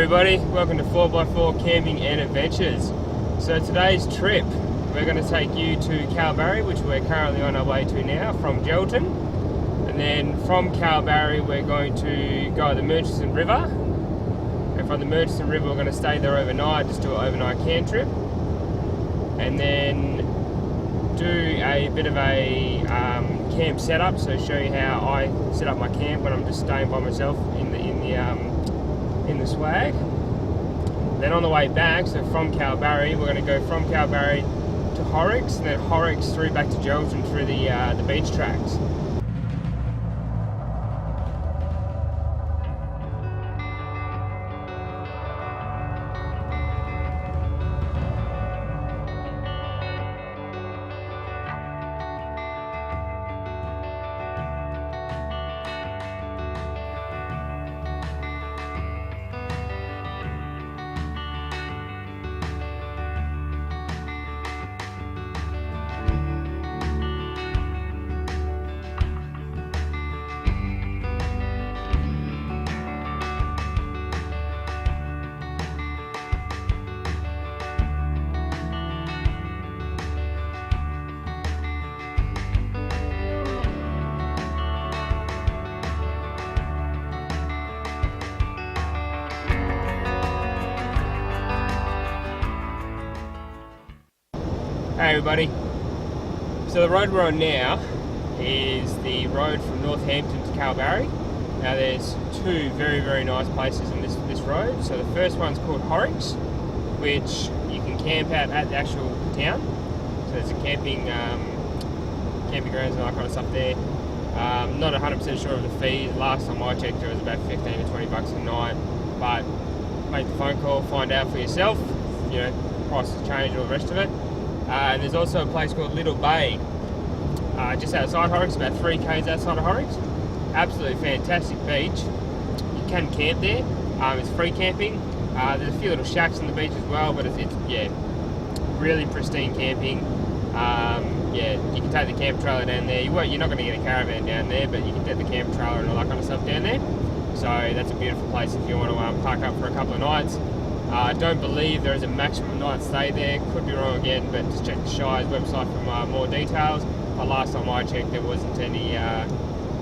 everybody, welcome to 4x4 Camping and Adventures. So today's trip, we're going to take you to Kalbarri, which we're currently on our way to now from Geraldton. And then from Kalbarri we're going to go to the Murchison River. And from the Murchison River we're going to stay there overnight, just do an overnight camp trip. And then do a bit of a camp setup, so show you how I set up my camp when I'm just staying by myself in the swag. Then on the way back, so from Kalbarri, we're going to go from Kalbarri to Horrocks, and then Horrocks through back to Geraldton through the beach tracks. Hey everybody, so the road we're on now is the road from Northampton to Kalbarri. Now there's two very nice places in this road. So the first one's called Horrocks, which you can camp out at the actual town. So there's a camping grounds and all that kind of stuff there. Not 100% sure of the fees. Last time I checked it was about 15 to 20 bucks a night, but make the phone call, find out for yourself. You know, prices change and all the rest of it. And there's also a place called Little Bay, just outside Horrocks, about 3 k's outside of Horrocks. Absolutely fantastic beach. You can camp there. It's free camping. There's a few little shacks on the beach as well, but it's really pristine camping. You can take the camp trailer down there. You're not going to get a caravan down there, but you can get the camp trailer and all that kind of stuff down there. So that's a beautiful place if you want to park up for a couple of nights. I don't believe there is a maximum night stay there. Could be wrong again, but just check the Shire's website for more details. But last time I checked, there wasn't any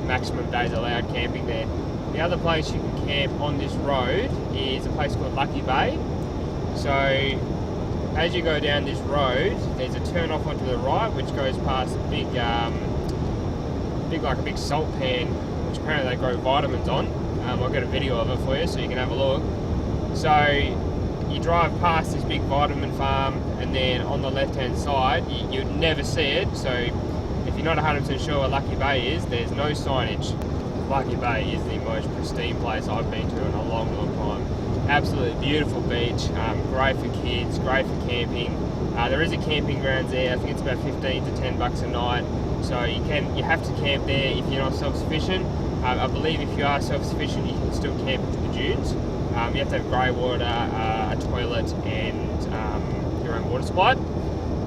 maximum days allowed camping there. The other place you can camp on this road is a place called Lucky Bay. So as you go down this road, there's a turn off onto the right, which goes past a big salt pan, which apparently they grow vitamins on. I've got a video of it for you, so you can have a look. So you drive past this big vitamin farm, and then on the left hand side you'd never see it, so if you're not 100% sure what Lucky Bay is, there's no signage. Lucky Bay is the most pristine place I've been to in a long time. Absolutely beautiful beach, great for kids, great for camping. There is a camping grounds there. I think it's about 15 to 10 bucks a night, so you have to camp there if you're not self-sufficient. I believe if you are self-sufficient you can still camp into the dunes. You have to have grey water, a toilet, and your own water supply.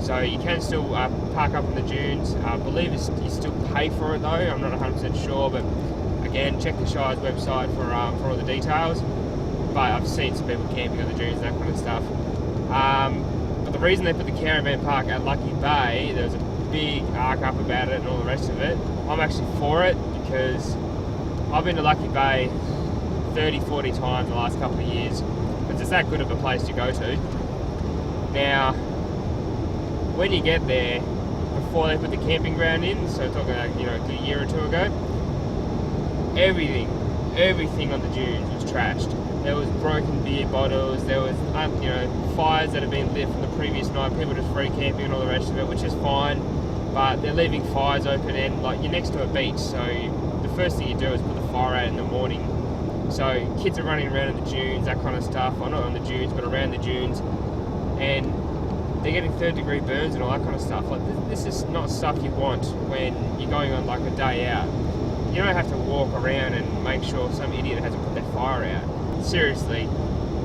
So you can still park up in the dunes. I believe you still pay for it though. I'm not 100% sure, but again, check the Shire's website for all the details. But I've seen some people camping on the dunes, that kind of stuff. But the reason they put the caravan park at Lucky Bay, there was a big arc up about it and all the rest of it. I'm actually for it because I've been to Lucky Bay 30-40 times the last couple of years. It's just that good of a place to go to. Now, when you get there, before they put the camping ground in, so talking like, a year or two ago, everything on the dunes was trashed. There was broken beer bottles, there was fires that had been lit from the previous night, people just free camping and all the rest of it, which is fine, but they're leaving fires open, and you're next to a beach, so the first thing you do is put the fire out in the morning. So kids are running around in the dunes, that kind of stuff, or not on the dunes, but around the dunes, and they're getting 3rd-degree burns and all that kind of stuff. This is not stuff you want when you're going on a day out. You don't have to walk around and make sure some idiot hasn't put their fire out. Seriously,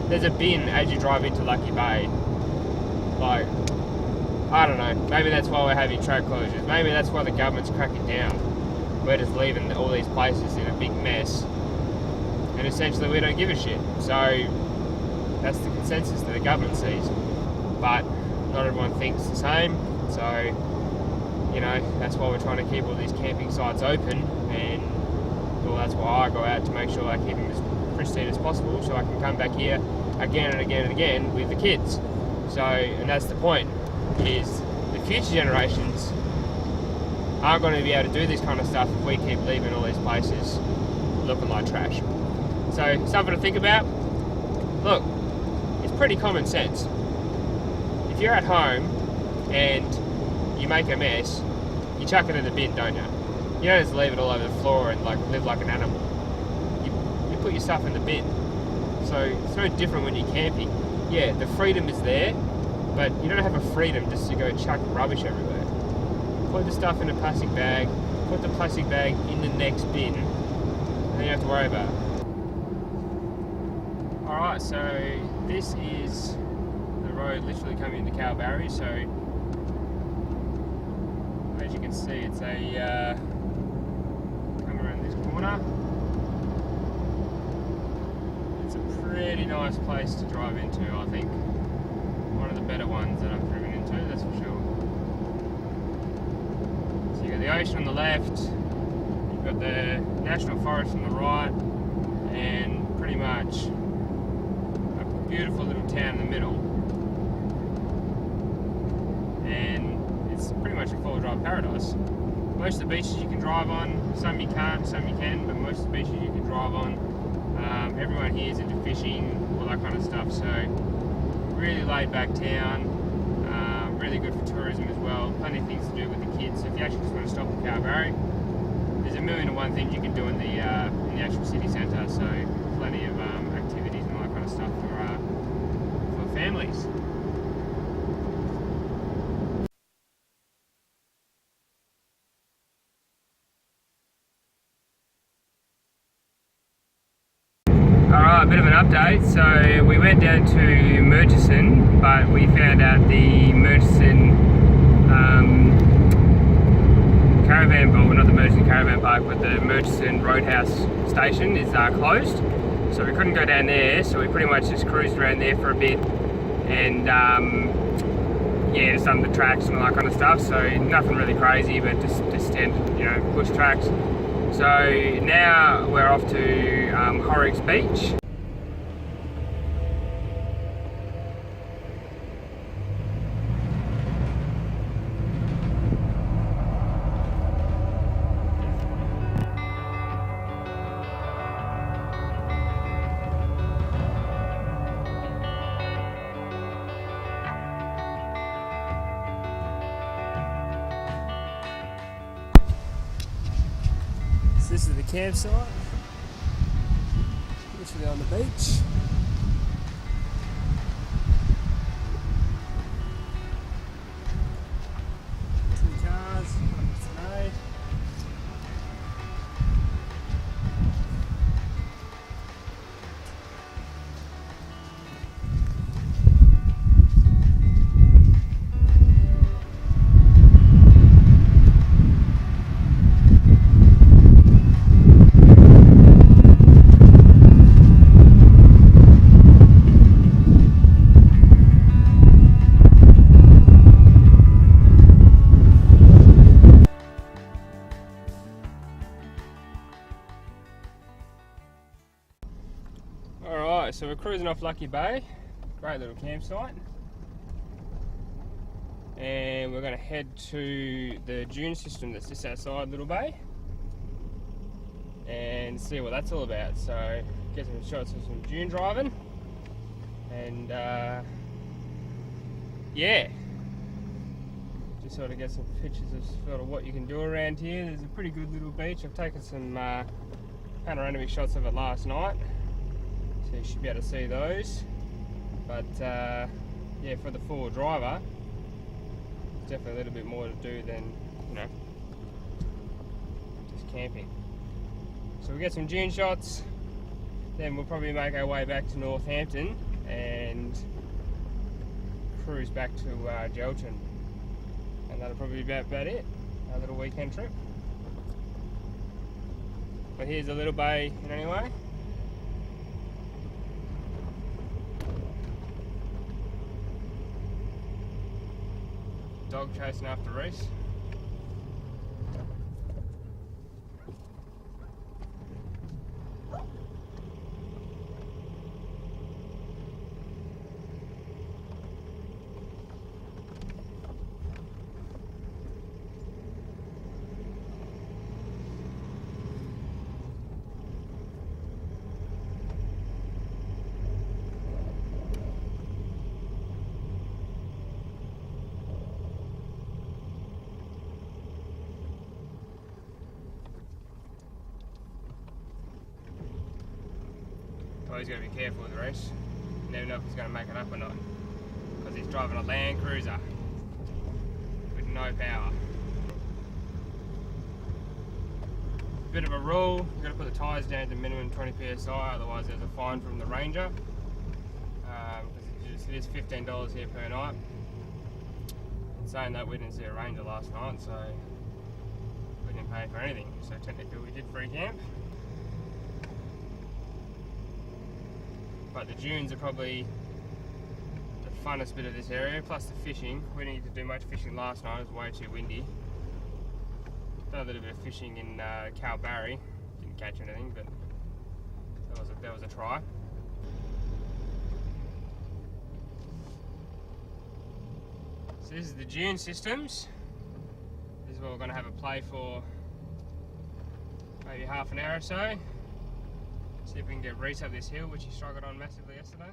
there's a bin as you drive into Lucky Bay. I don't know, maybe that's why we're having track closures. Maybe that's why the government's cracking down. We're just leaving all these places in a big mess, and essentially we don't give a shit. So that's the consensus that the government sees. But not everyone thinks the same, so you know, that's why we're trying to keep all these camping sites open, and well, that's why I go out to make sure I keep them as pristine as possible, so I can come back here again and again and again with the kids. So, and that's the point, is the future generations aren't going to be able to do this kind of stuff if we keep leaving all these places looking like trash. So, something to think about. Look, it's pretty common sense. If you're at home and you make a mess, you chuck it in the bin, don't you? You don't just leave it all over the floor and like live like an animal. You put your stuff in the bin. So it's no different when you're camping. Yeah, the freedom is there, but you don't have a freedom just to go chuck rubbish everywhere. Put the stuff in a plastic bag, put the plastic bag in the next bin, and then you have to worry about it. Alright, so this is the road literally coming into Kalbarri, so as you can see, it's a come around this corner. It's a pretty nice place to drive into, I think. One of the better ones that I've driven into, that's for sure. So you've got the ocean on the left, you've got the national forest on the right, and pretty much a beautiful little town in the middle. Pretty much a four-wheel-drive paradise. Most of the beaches you can drive on, some you can't, some you can, but most of the beaches you can drive on. Everyone here is into fishing, all that kind of stuff, so really laid-back town, really good for tourism as well, plenty of things to do with the kids. So if you actually just want to stop in Kalbarri, there's a million and one things you can do in the actual city centre, so plenty of activities and all that kind of stuff for families. Alright, a bit of an update. So we went down to Murchison, but we found out the Murchison caravan, well, not the Murchison caravan park, but the Murchison Roadhouse station is closed. So we couldn't go down there, so we pretty much just cruised around there for a bit and yeah, just on the tracks and all that kind of stuff. So nothing really crazy, but just standard, you know, push tracks. So now we're off to Horrocks Beach. This is the campsite, literally on the beach. Two cars, one today. Alright, so we're cruising off Lucky Bay, great little campsite, and we're going to head to the dune system that's just outside Little Bay and see what that's all about. So get some shots of some dune driving and yeah, just sort of get some pictures of sort of what you can do around here. There's a pretty good little beach. I've taken some panoramic shots of it last night, so you should be able to see those. But yeah, for the four-wheel driver, it's definitely a little bit more to do than, you know, just camping. So we'll get some dune shots, then we'll probably make our way back to Northampton and cruise back to Gelton, and that'll probably be about it, our little weekend trip. But here's a little bay in any way. dog chasing after Reese. Always got to be careful with Reese. You never know if he's going to make it up or not, because he's driving a Land Cruiser with no power. Bit of a rule, you've got to put the tyres down to minimum 20 psi, otherwise there's a fine from the ranger. Because it is $15 here per night. In saying that, we didn't see a ranger last night, so we didn't pay for anything. So technically we did free camp. But the dunes are probably the funnest bit of this area, plus the fishing. We didn't get to do much fishing last night, it was way too windy. Done a little bit of fishing in Calbarry, didn't catch anything, but that was a try. So this is the dune systems. This is what we're going to have a play for maybe half an hour or so. See if we can get Reese up this hill, which he struggled on massively yesterday.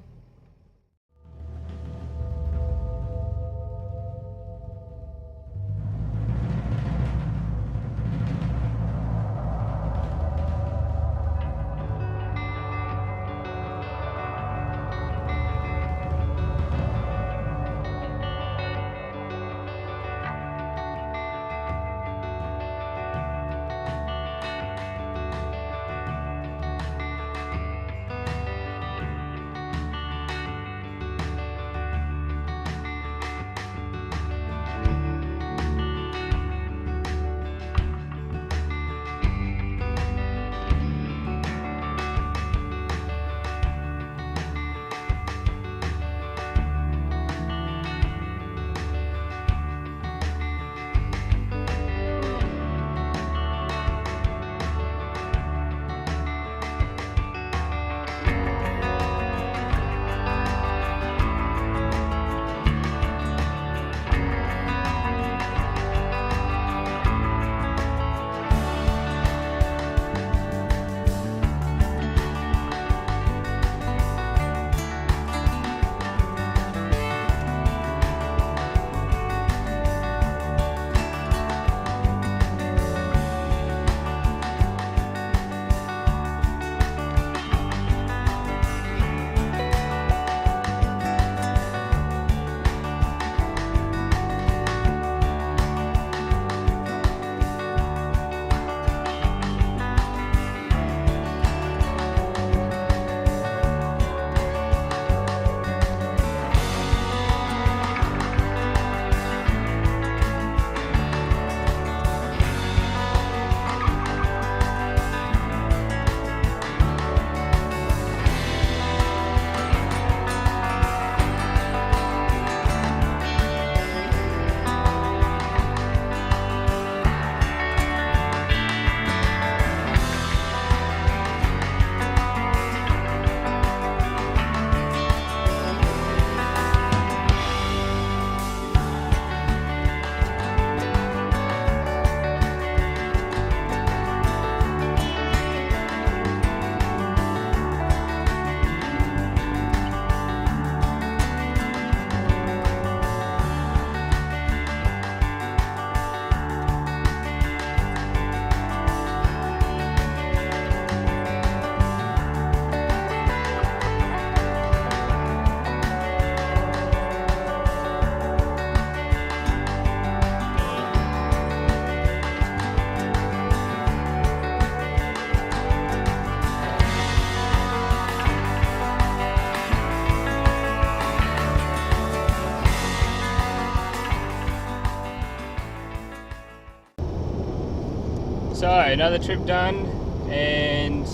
So another trip done, and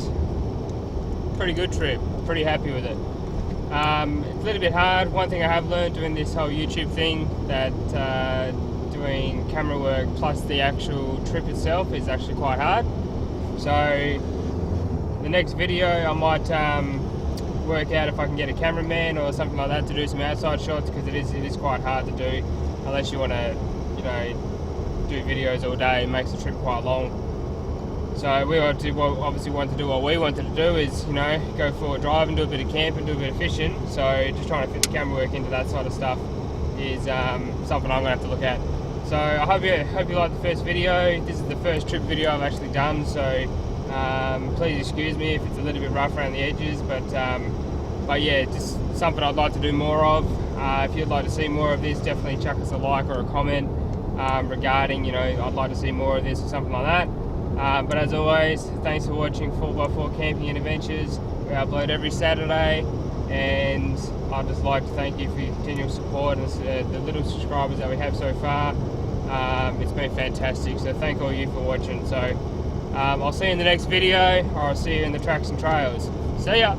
pretty good trip, pretty happy with it. It's a little bit hard. One thing I have learned doing this whole YouTube thing, that between camera work plus the actual trip itself is actually quite hard. So the next video I might work out if I can get a cameraman or something like that to do some outside shots, because it is quite hard to do unless you want to, you know, do videos all day. It makes the trip quite long. So we obviously want to do what we wanted to do is, you know, go for a drive and do a bit of camping, do a bit of fishing. So just trying to fit the camera work into that sort of stuff is something I'm going to have to look at. So I hope you liked the first video. This is the first trip video I've actually done, so please excuse me if it's a little bit rough around the edges, but yeah, just something I'd like to do more of. If you'd like to see more of this, definitely chuck us a like or a comment regarding, you know, I'd like to see more of this or something like that. But as always, thanks for watching 4x4 Camping and Adventures. We upload every Saturday, and I'd just like to thank you for your continual support and the little subscribers that we have so far. It's been fantastic, so thank all you for watching. So I'll see you in the next video, or I'll see you in the tracks and trails. See ya!